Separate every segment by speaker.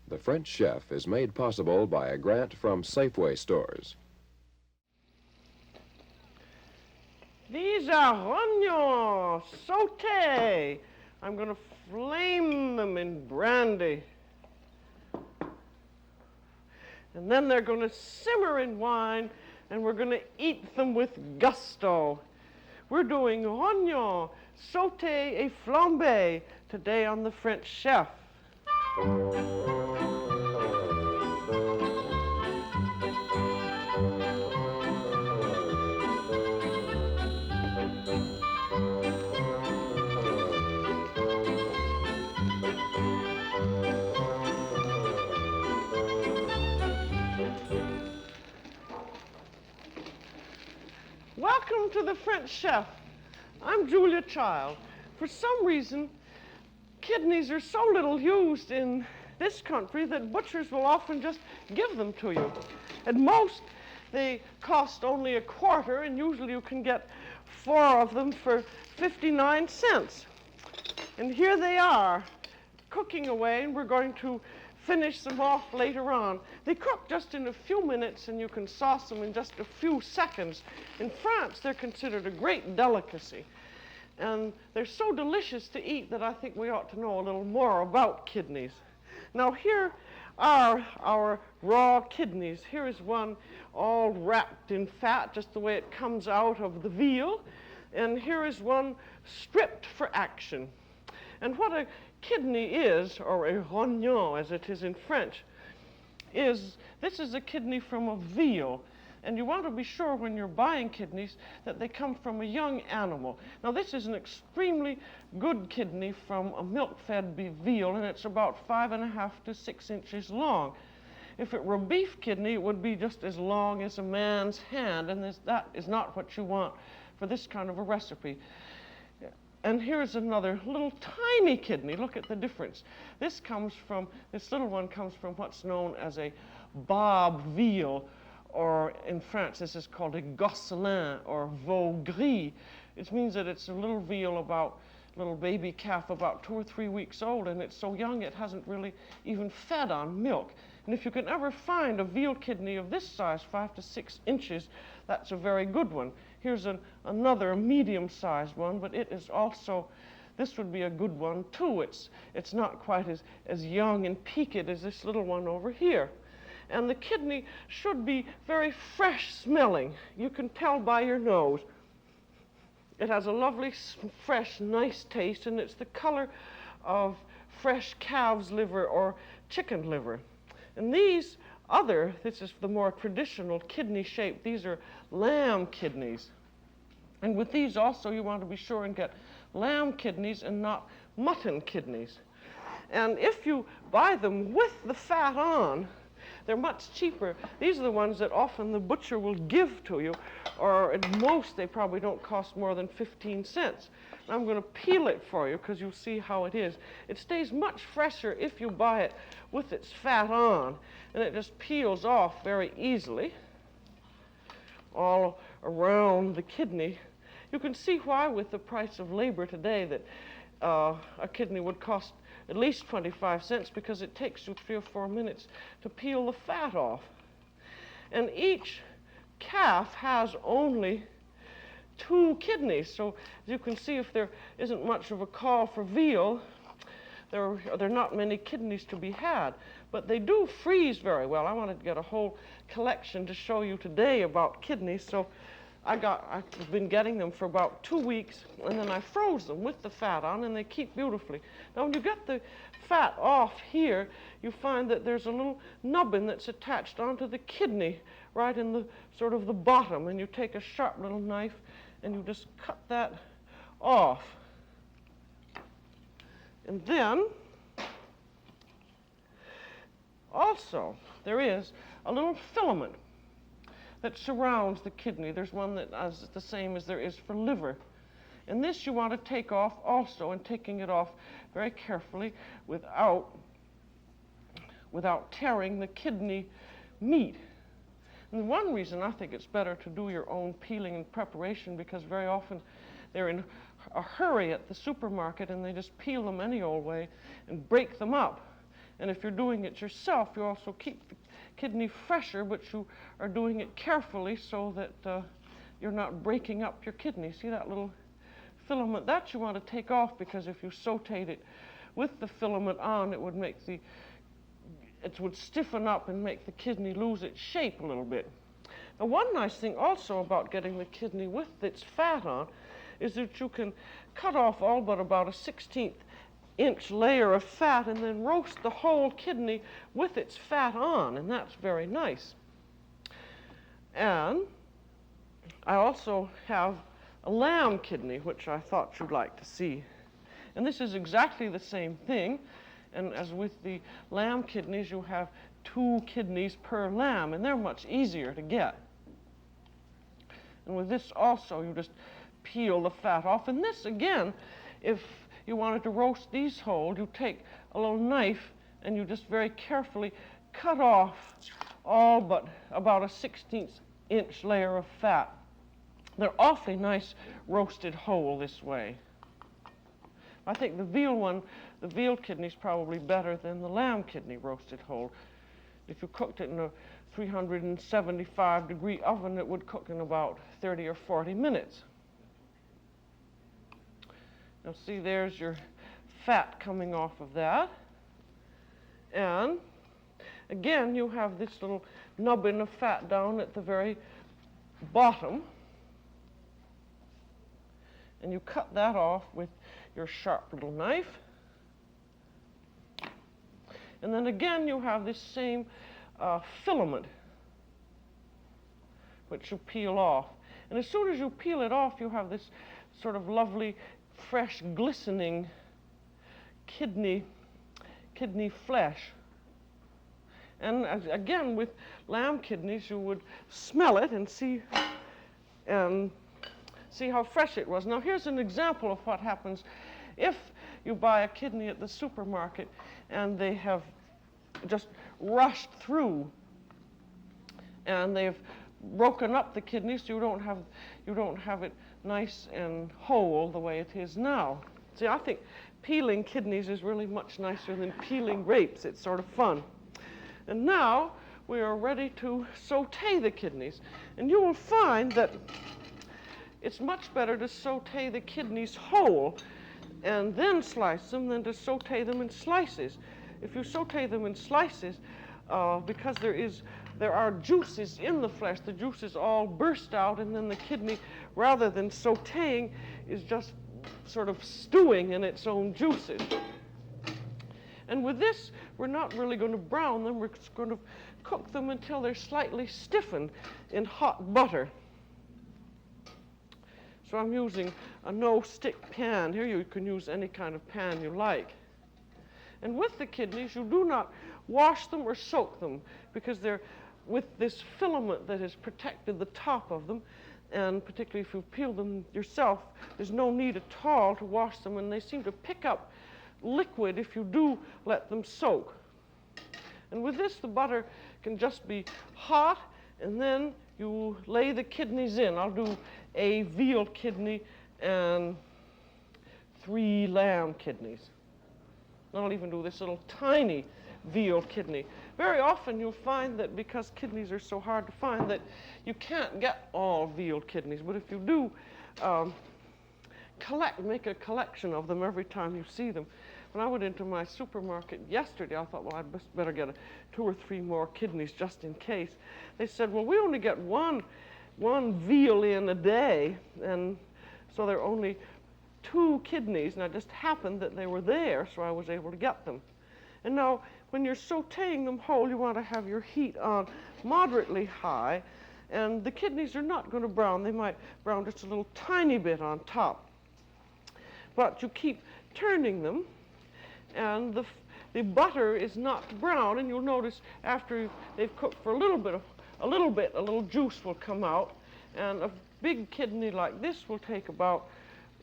Speaker 1: The French Chef is made possible by a grant from Safeway stores.
Speaker 2: These are Rognons Sautes. I'm going to flame them in brandy. And then they're going to simmer in wine, and we're going to eat them with gusto. We're doing Rognons Sautes and Flambes today on the French Chef. Welcome to the French Chef. I'm Julia Child. For some reason, kidneys are so little used in this country that butchers will often just give them to you. At most, they cost only a quarter, and usually you can get 4 of them for 59 cents. And here they are, cooking away, and we're going to finish them off later on. They cook just in a few minutes, and you can sauce them in just a few seconds. In France, they're considered a great delicacy. And they're so delicious to eat that I think we ought to know a little more about kidneys. Now here are our raw kidneys. Here is one all wrapped in fat, just the way it comes out of the veal. And here is one stripped for action. And what a kidney is, or a rognon as it is in French, this is a kidney from a veal. And you want to be sure when you're buying kidneys that they come from a young animal. Now this is an extremely good kidney from a milk-fed veal, and it's about 5.5 to 6 inches long. If it were a beef kidney, it would be just as long as a man's hand, and that is not what you want for this kind of a recipe. And here's another little tiny kidney. Look at the difference. This little one comes from what's known as a bob veal, or in France this is called a gosselin or veau gris. It means that it's a little veal little baby calf about 2 or 3 weeks old, and it's so young it hasn't really even fed on milk. And if you can ever find a veal kidney of this size, 5 to 6 inches, that's a very good one. Here's another medium-sized one, but it is also, this would be a good one too. It's not quite as young and peaked as this little one over here. And the kidney should be very fresh smelling. You can tell by your nose. It has a lovely, fresh, nice taste, and it's the color of fresh calf's liver or chicken liver. And this is the more traditional kidney shape. These are lamb kidneys. And with these also, you want to be sure and get lamb kidneys and not mutton kidneys. And if you buy them with the fat on, they're much cheaper. These are the ones that often the butcher will give to you, or at most they probably don't cost more than 15 cents. And I'm going to peel it for you because you'll see how it is. It stays much fresher if you buy it with its fat on, and it just peels off very easily all around the kidney. You can see why with the price of labor today that a kidney would cost at least 25 cents, because it takes you 3 or 4 minutes to peel the fat off. And each calf has only 2 kidneys. So as you can see, if there isn't much of a call for veal, there are not many kidneys to be had. But they do freeze very well. I wanted to get a whole collection to show you today about kidneys. So I've been getting them for about 2 weeks, and then I froze them with the fat on, and they keep beautifully. Now, when you get the fat off here, you find that there's a little nubbin that's attached onto the kidney right in the sort of the bottom, and you take a sharp little knife and you just cut that off. And then also there is a little filament that surrounds the kidney. There's one that is the same as there is for liver. And this you want to take off also, and taking it off very carefully without tearing the kidney meat. And one reason I think it's better to do your own peeling and preparation, because very often they're in a hurry at the supermarket and they just peel them any old way and break them up. And if you're doing it yourself, you also keep the kidney fresher, but you are doing it carefully so that you're not breaking up your kidney. See that little filament? That you want to take off, because if you sauteed it with the filament on, it would would stiffen up and make the kidney lose its shape a little bit. Now, one nice thing also about getting the kidney with its fat on is that you can cut off all but about a 1/16 inch layer of fat and then roast the whole kidney with its fat on, and that's very nice. And I also have a lamb kidney, which I thought you'd like to see. And this is exactly the same thing. And as with the lamb kidneys, you have 2 kidneys per lamb, and they're much easier to get. And with this also, you just peel the fat off. And this, again, if you wanted to roast these whole, you take a little knife and you just very carefully cut off all but about a 1/16 inch layer of fat. They're awfully nice roasted whole this way. I think the veal kidney is probably better than the lamb kidney roasted whole. If you cooked it in a 375-degree oven, it would cook in about 30 or 40 minutes. Now see, there's your fat coming off of that. And again, you have this little nubbin of fat down at the very bottom. And you cut that off with your sharp little knife. And then again, you have this same filament, which you peel off. And as soon as you peel it off, you have this sort of lovely, fresh, glistening kidney flesh. And again, with lamb kidneys, you would smell it and see how fresh it was. Now, here's an example of what happens if you buy a kidney at the supermarket and they have just rushed through and they've broken up the kidney, so you don't have it nice and whole the way it is now. See, I think peeling kidneys is really much nicer than peeling grapes. It's sort of fun. And now we are ready to saute the kidneys. And you will find that it's much better to saute the kidneys whole and then slice them than to saute them in slices. If you saute them in slices, because there are juices in the flesh, the juices all burst out, and then the kidney, rather than sauteing, is just sort of stewing in its own juices. And with this, we're not really going to brown them. We're just going to cook them until they're slightly stiffened in hot butter. So I'm using a no-stick pan. Here you can use any kind of pan you like. And with the kidneys, you do not wash them or soak them, because they're with this filament that has protected the top of them, and particularly if you peel them yourself, there's no need at all to wash them, and they seem to pick up liquid if you do let them soak. And with this, the butter can just be hot, and then you lay the kidneys in. I'll do a veal kidney and 3 lamb kidneys. I'll even do this little tiny veal kidney. Very often you'll find that because kidneys are so hard to find that you can't get all veal kidneys, but if you do make a collection of them every time you see them. When I went into my supermarket yesterday, I thought, well, I'd better get 2 or 3 more kidneys just in case. They said, well, we only get one veal in a day, and so there are only 2 kidneys, and it just happened that they were there, so I was able to get them. And now, when you're sauteing them whole, you want to have your heat on moderately high, and the kidneys are not going to brown. They might brown just a little tiny bit on top. But you keep turning them, and the butter is not brown, and you'll notice after they've cooked for a little juice will come out, and a big kidney like this will take about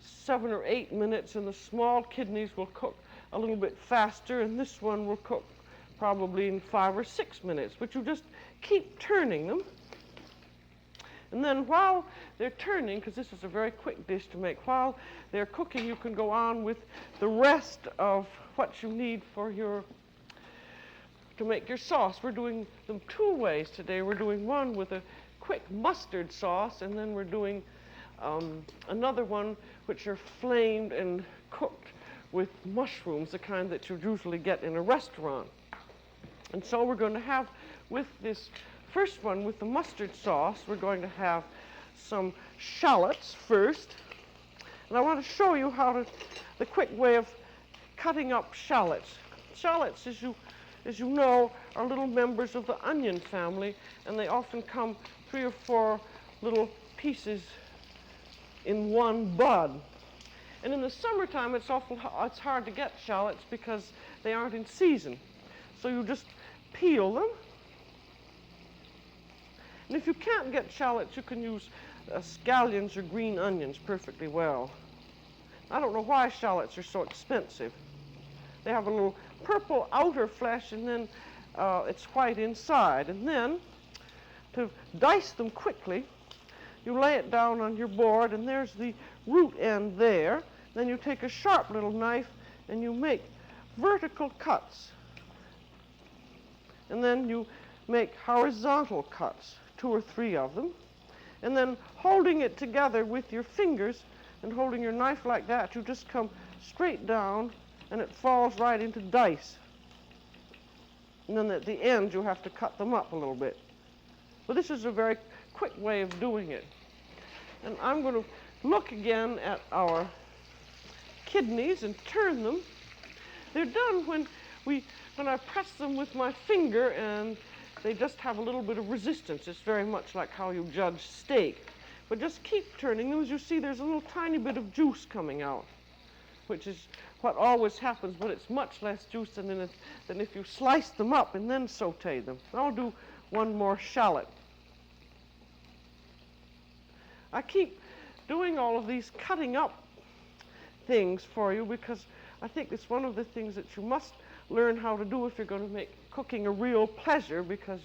Speaker 2: 7 or 8 minutes, and the small kidneys will cook a little bit faster, and this one will cook probably in 5 or 6 minutes. But you just keep turning them. And then while they're turning, because this is a very quick dish to make, while they're cooking, you can go on with the rest of what you need for your to make your sauce. We're doing them two ways today. We're doing one with a quick mustard sauce, and then we're doing another one which are flamed and cooked with mushrooms, the kind that you usually get in a restaurant. And so we're going to have, with this first one, with the mustard sauce, we're going to have some shallots first. And I want to show you the quick way of cutting up shallots. Shallots, as you know, are little members of the onion family, and they often come 3 or 4 little pieces in one bud. And in the summertime, it's hard to get shallots because they aren't in season. So you just peel them. And if you can't get shallots, you can use scallions or green onions perfectly well. I don't know why shallots are so expensive. They have a little purple outer flesh, and then it's white inside. And then, to dice them quickly, you lay it down on your board, and there's the root end there. Then you take a sharp little knife, and you make vertical cuts. And then you make horizontal cuts, 2 or 3 of them. And then holding it together with your fingers and holding your knife like that, you just come straight down, and it falls right into dice. And then at the end, you have to cut them up a little bit. But this is a very quick way of doing it. And I'm going to look again at our kidneys and turn them. They're done when I press them with my finger, and they just have a little bit of resistance. It's very much like how you judge steak. But just keep turning them. As you see, there's a little tiny bit of juice coming out, which is what always happens, but it's much less juice than if you slice them up and then saute them. I'll do one more shallot. I keep doing all of these cutting up things for you because I think it's one of the things that you must learn how to do if you're going to make cooking a real pleasure, because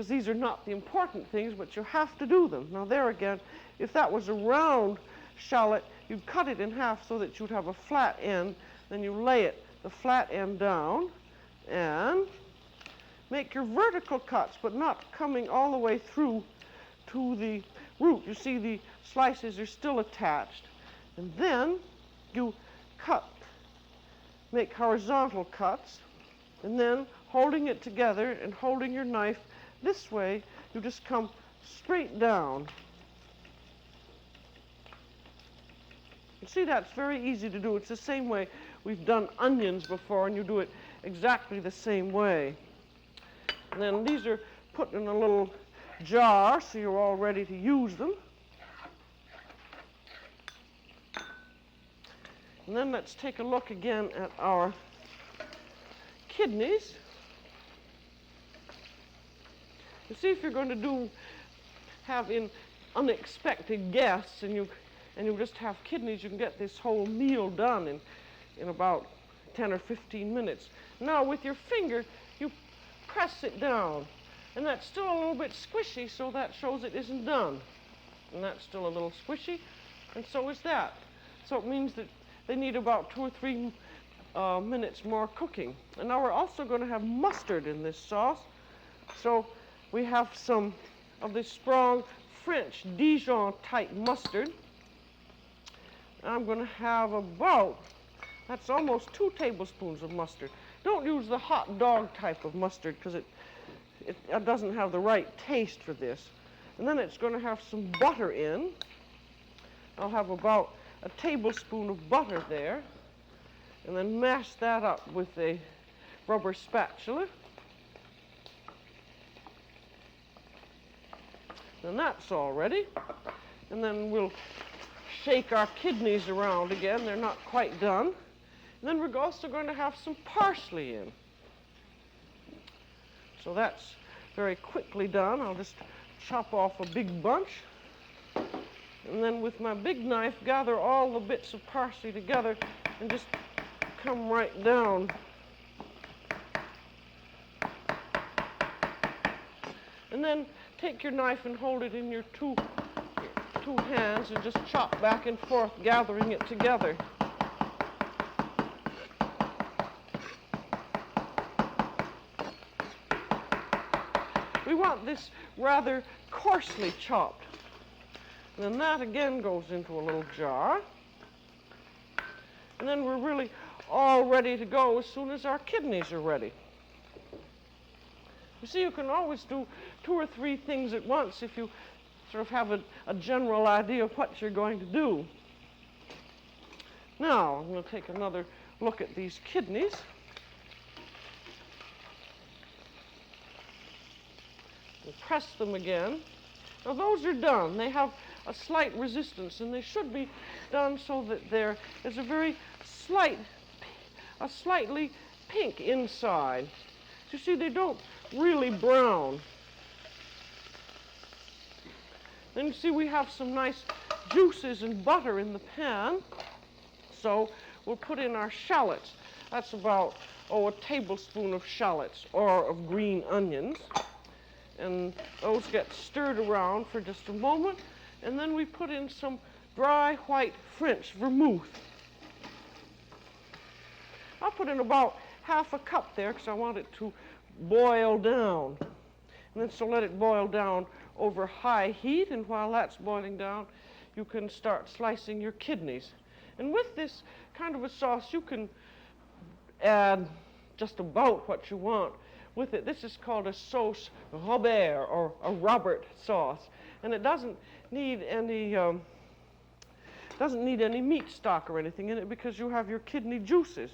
Speaker 2: these are not the important things, but you have to do them. Now there again, if that was a round shallot, you'd cut it in half so that you'd have a flat end. Then you lay the flat end down and make your vertical cuts, but not coming all the way through to the root. You see the slices are still attached. And then you make horizontal cuts, and then holding it together and holding your knife this way, you just come straight down. You see, that's very easy to do. It's the same way we've done onions before, and you do it exactly the same way. And then these are put in a little jar, so you're all ready to use them. And then let's take a look again at our kidneys. You see, if you're going to have unexpected guests, and you just have kidneys, you can get this whole meal done in about 10 or 15 minutes. Now with your finger, you press it down, and that's still a little bit squishy, so that shows it isn't done. And that's still a little squishy, and so is that. So it means that they need about 2 or 3 minutes more cooking. And now we're also going to have mustard in this sauce. So we have some of this strong French Dijon type mustard. I'm going to have that's almost 2 tablespoons of mustard. Don't use the hot dog type of mustard because it doesn't have the right taste for this. And then it's going to have some butter in. I'll have about a tablespoon of butter there, and then mash that up with a rubber spatula. And that's all ready. And then we'll shake our kidneys around again. They're not quite done. And then we're also going to have some parsley in. So that's very quickly done. I'll just chop off a big bunch. And then with my big knife, gather all the bits of parsley together and just come right down. And then take your knife and hold it in your two hands and just chop back and forth, gathering it together. we want this rather coarsely chopped. And then that again goes into a little jar. And then we're really all ready to go as soon as our kidneys are ready. You see, you can always do 2 or 3 things at once if you sort of have a general idea of what you're going to do. Now, I'm going to take another look at these kidneys. We'll press them again. Now, those are done. They have a slight resistance, and they should be done so that there is a very slightly pink inside. You see, they don't really brown. Then you see we have some nice juices and butter in the pan. So we'll put in our shallots. That's about, a tablespoon of shallots or of green onions. And those get stirred around for just a moment. And then we put in some dry white French vermouth. I'll put in about half a cup there because I want it to boil down. And then so let it boil down over high heat, and while that's boiling down, you can start slicing your kidneys. And with this kind of a sauce, you can add just about what you want with it. This is called a sauce Robert, or a Robert sauce, and it doesn't need any meat stock or anything in it because you have your kidney juices.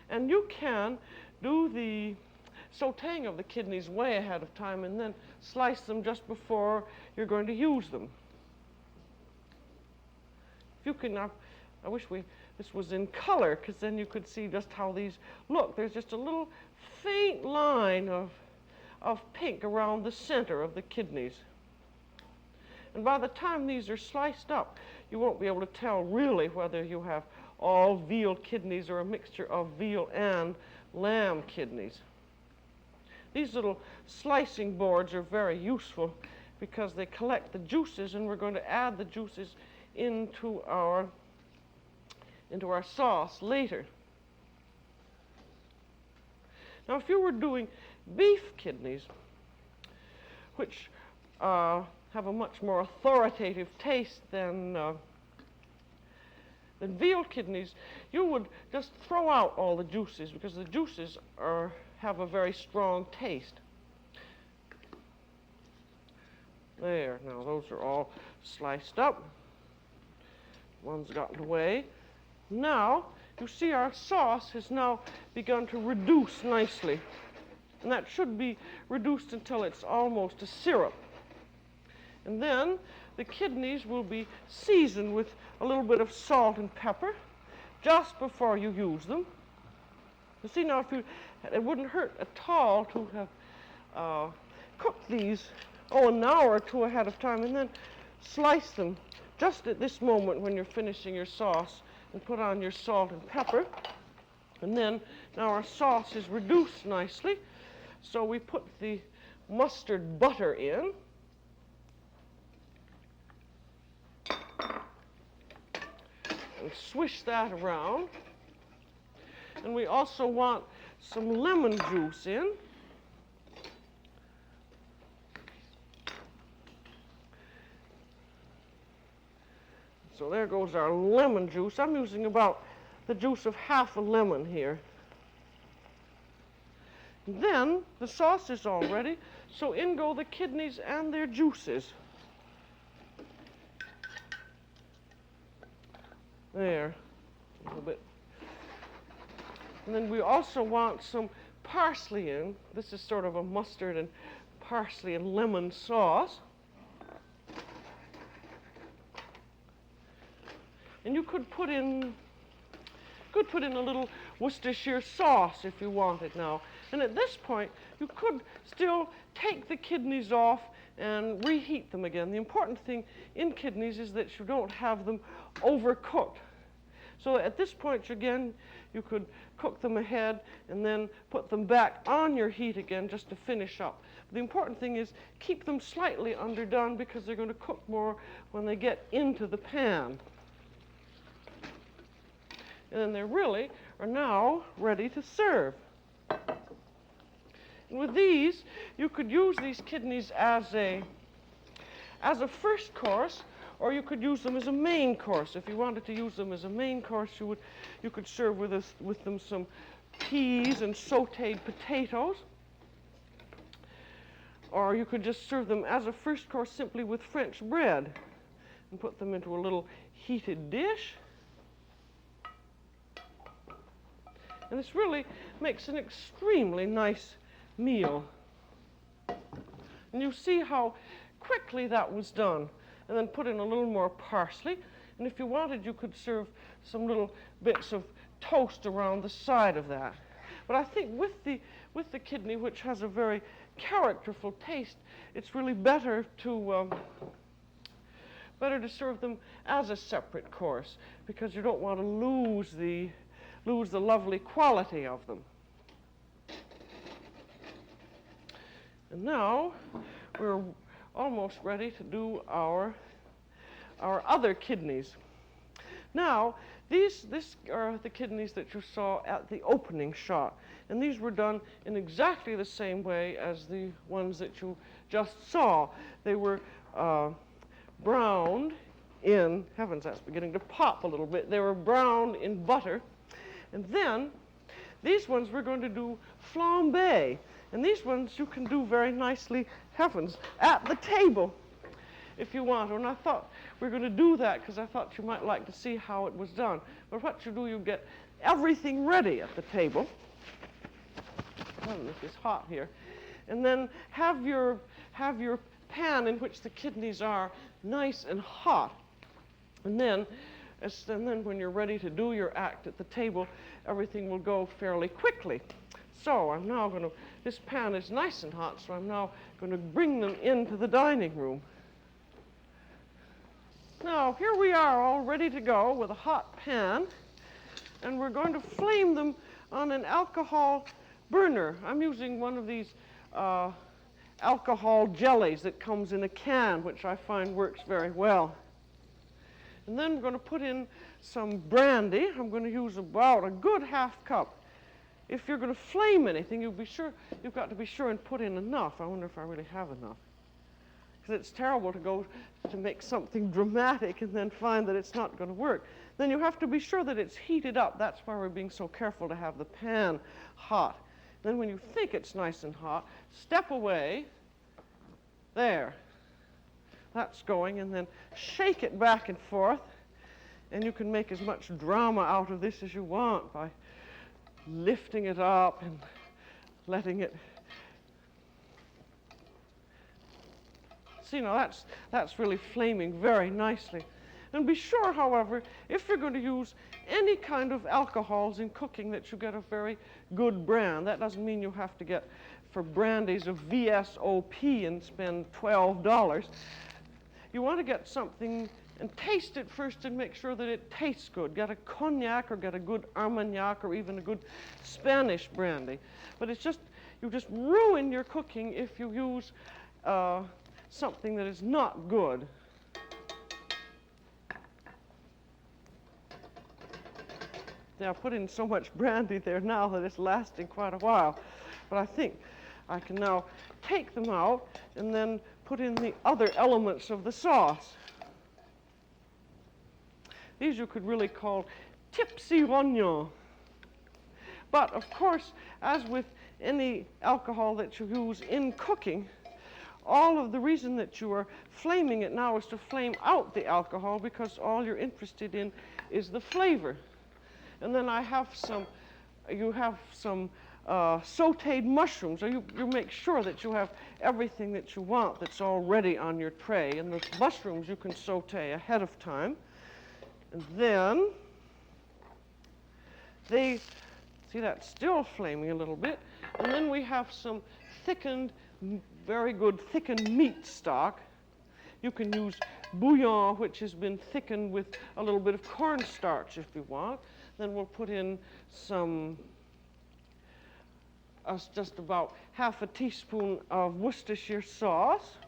Speaker 2: And you can do the sauteing of the kidneys way ahead of time and then slice them just before you're going to use them. If you can, I wish this was in color, because then you could see just how these look. There's just a little faint line of pink around the center of the kidneys. And by the time these are sliced up, you won't be able to tell really whether you have all veal kidneys or a mixture of veal and lamb kidneys. These little slicing boards are very useful because they collect the juices, and we're going to add the juices into our sauce later. Now, if you were doing beef kidneys, which have a much more authoritative taste than veal kidneys, you would just throw out all the juices because the juices have a very strong taste. There, now those are all sliced up. One's gotten away. Now, you see our sauce has now begun to reduce nicely. And that should be reduced until it's almost a syrup. And then the kidneys will be seasoned with a little bit of salt and pepper just before you use them. You see, now it wouldn't hurt at all to have cooked these an hour or 2 ahead of time, and then slice them just at this moment when you're finishing your sauce, and put on your salt and pepper. And then now our sauce is reduced nicely, so we put the mustard butter in. And swish that around. And we also want some lemon juice in. So there goes our lemon juice. I'm using about the juice of half a lemon here. And then the sauce is all ready, so in go the kidneys and their juices. There, a little bit. And then we also want some parsley in. This is sort of a mustard and parsley and lemon sauce. And you could put in a little Worcestershire sauce if you wanted now. And at this point, you could still take the kidneys off and reheat them again. The important thing in kidneys is that you don't have them overcooked. So at this point, again, you could cook them ahead and then put them back on your heat again just to finish up. The important thing is keep them slightly underdone because they're going to cook more when they get into the pan. And then they really are now ready to serve. And with these, you could use these kidneys as a first course, or you could use them as a main course. If you wanted to use them as a main course, you could serve with them some peas and sautéed potatoes. Or you could just serve them as a first course simply with French bread and put them into a little heated dish. And this really makes an extremely nice meal. And you see how quickly that was done. And then put in a little more parsley. And if you wanted, you could serve some little bits of toast around the side of that. But I think with the kidney, which has a very characterful taste, it's really better to serve them as a separate course, because you don't want to lose the lovely quality of them. And now we're almost ready to do our other kidneys. Now, these are the kidneys that you saw at the opening shot, and these were done in exactly the same way as the ones that you just saw. They were browned in, heavens, that's beginning to pop a little bit. They were browned in butter, and then these ones we're going to do flambés, and these ones you can do very nicely, heavens, at the table if you want. And I thought we were going to do that because I thought you might like to see how it was done. But what you do, you get everything ready at the table. This is hot here. And then have your pan in which the kidneys are nice and hot. And then when you're ready to do your act at the table, everything will go fairly quickly. So I'm now going to, this pan is nice and hot, so I'm now going to bring them into the dining room. Now, here we are all ready to go with a hot pan, and we're going to flame them on an alcohol burner. I'm using one of these alcohol jellies that comes in a can, which I find works very well. And then we're going to put in some brandy. I'm going to use about a good half cup. If you're going to flame anything, you've got to be sure and put in enough. I wonder if I really have enough. Because it's terrible to go to make something dramatic and then find that it's not going to work. Then you have to be sure that it's heated up. That's why we're being so careful to have the pan hot. Then when you think it's nice and hot, step away. There. That's going, and then shake it back and forth. And you can make as much drama out of this as you want by lifting it up and letting it. See, now that's really flaming very nicely. And be sure, however, if you're going to use any kind of alcohols in cooking, that you get a very good brand. That doesn't mean you have to get for brandies of VSOP and spend $12. You want to get something and taste it first and make sure that it tastes good. Get a cognac or get a good Armagnac or even a good Spanish brandy. But it's just, you just ruin your cooking if you use something that is not good. Now, I put in so much brandy there now that it's lasting quite a while. But I think I can now take them out and then put in the other elements of the sauce. These you could really call tipsy rognons. But, of course, as with any alcohol that you use in cooking, all of the reason that you are flaming it now is to flame out the alcohol, because all you're interested in is the flavor. And then you have some sautéed mushrooms. So you make sure that you have everything that you want that's already on your tray. And the mushrooms you can sauté ahead of time. And then see, that's still flaming a little bit. And then we have some thickened, very good thickened meat stock. You can use bouillon, which has been thickened with a little bit of cornstarch if you want. Then we'll put in some, just about half a teaspoon of Worcestershire sauce.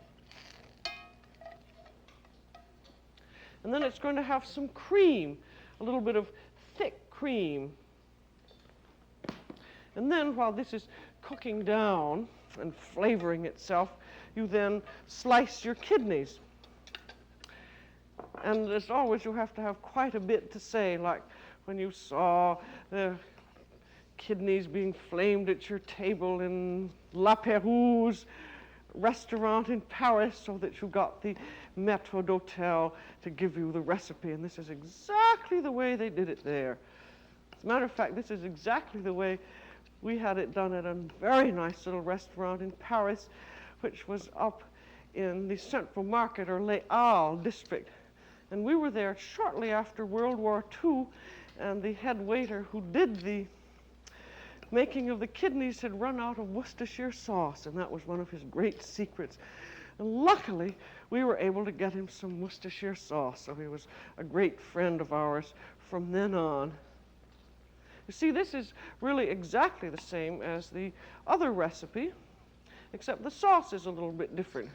Speaker 2: And then it's going to have some cream, a little bit of thick cream. And then while this is cooking down and flavoring itself, you then slice your kidneys. And as always, you have to have quite a bit to say, like when you saw the kidneys being flamed at your table in La Pérouse restaurant in Paris, so that you got the maître d'hôtel to give you the recipe. And this is exactly the way they did it there. As a matter of fact, this is exactly the way we had it done at a very nice little restaurant in Paris, which was up in the Central Market or Les Halles district. And we were there shortly after World War II, and the head waiter who did the making of the kidneys had run out of Worcestershire sauce, and that was one of his great secrets. And luckily, we were able to get him some Worcestershire sauce, so he was a great friend of ours from then on. You see, this is really exactly the same as the other recipe, except the sauce is a little bit different.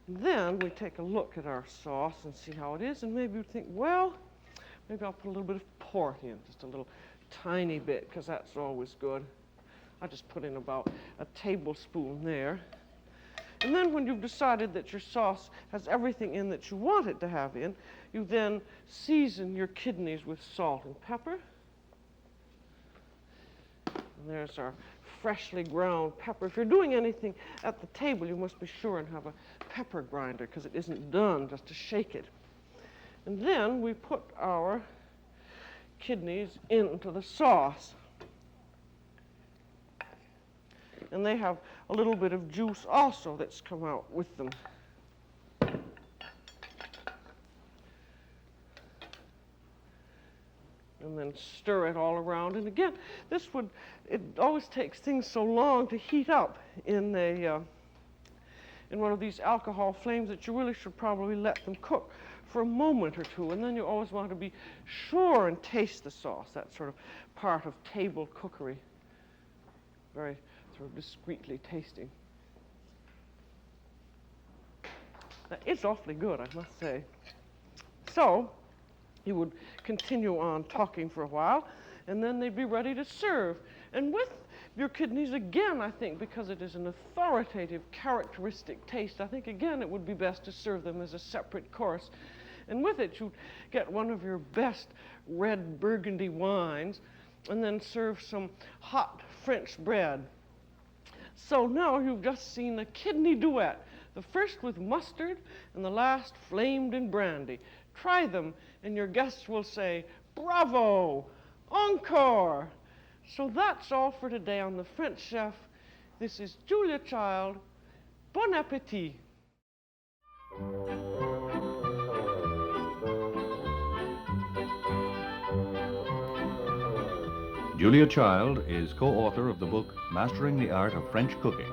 Speaker 2: Then we take a look at our sauce and see how it is, and maybe you think, well, maybe I'll put a little bit of port in, just a little tiny bit, because that's always good. I just put in about a tablespoon there. And then when you've decided that your sauce has everything in that you want it to have in, you then season your kidneys with salt and pepper. And there's our freshly ground pepper. If you're doing anything at the table, you must be sure and have a pepper grinder, because it isn't done just to shake it. And then we put our kidneys into the sauce. And they have a little bit of juice also that's come out with them. And then stir it all around. And again, it always takes things so long to heat up in one of these alcohol flames that you really should probably let them cook for a moment or two. And then you always want to be sure and taste the sauce. That's sort of part of table cookery. Very sort of discreetly tasting. It's awfully good, I must say. So he would continue on talking for a while, and then they'd be ready to serve. And with your kidneys, again, I think, because it is an authoritative, characteristic taste, I think, again, it would be best to serve them as a separate course. And with it, you'd get one of your best red Burgundy wines, and then serve some hot French bread. So now you've just seen a kidney duet, the first with mustard and the last flamed in brandy. Try them, and your guests will say, bravo, encore. So that's all for today on The French Chef. This is Julia Child. Bon appétit.
Speaker 3: Julia Child is co-author of the book Mastering the Art of French Cooking.